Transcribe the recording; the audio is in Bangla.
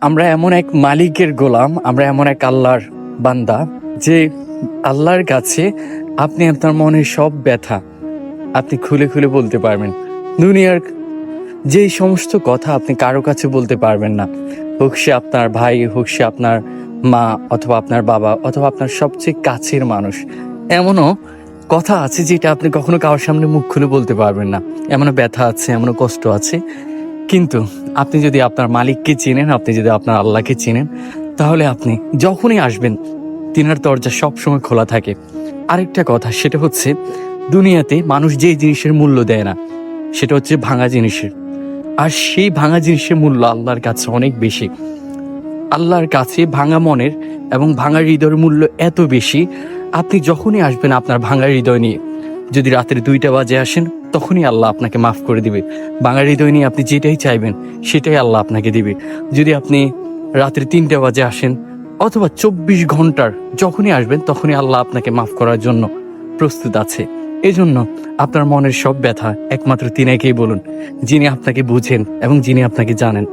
আমরা এমন এক মালিকের গোলাম, আমরা এমন এক আল্লাহর বান্দা যে আল্লাহর কাছে আপনি আপনার মনের সব ব্যথা আপনি খুলে খুলে বলতে পারবেন। দুনিয়ার যেই সমস্ত কথা আপনি কারো কাছে বলতে পারবেন না, হোক সে আপনার ভাই, হোক সে আপনার মা, অথবা আপনার বাবা, অথবা আপনার সবচেয়ে কাছের মানুষ, এমনও কথা আছে যেটা আপনি কখনো কারোর সামনে মুখ খুলে বলতে পারবেন না। এমনও ব্যথা আছে, এমনও কষ্ট আছে। কিন্তু আপনি যদি আপনার মালিককে চেনেন, আপনি যদি আপনার আল্লাহকে চেনেন, তাহলে আপনি যখনই আসবেন তিনার দরজা সবসময় খোলা থাকে। আরেকটা কথা, সেটা হচ্ছে দুনিয়াতে মানুষ যেই জিনিসের মূল্য দেয় না, সেটা হচ্ছে ভাঙা জিনিসের। আর সেই ভাঙা জিনিসের মূল্য আল্লাহর কাছে অনেক বেশি। আল্লাহর কাছে ভাঙা মনের এবং ভাঙা হৃদয়ের মূল্য এত বেশি, আপনি যখনই আসবেন আপনার ভাঙা হৃদয় নিয়ে, যদি রাতের 2টা বাজে আসেন, তখনই আল্লাহ আপনাকে মাফ করে দিবে। ভাঙা হৃদয় নিয়ে আপনি যেটাই চাইবেন সেটাই আল্লাহ আপনাকে দিবে। যদি আপনি রাতের 3টা বাজে আসেন, অথবা 24 ঘন্টার যখনই আসবেন, তখনই আল্লাহ আপনাকে মাফ করার জন্য প্রস্তুত আছে। এজন্য আপনার মনের সব ব্যথা একমাত্র তিনাকেই বলুন, যিনি আপনাকে বুঝেন এবং যিনি আপনাকে জানেন।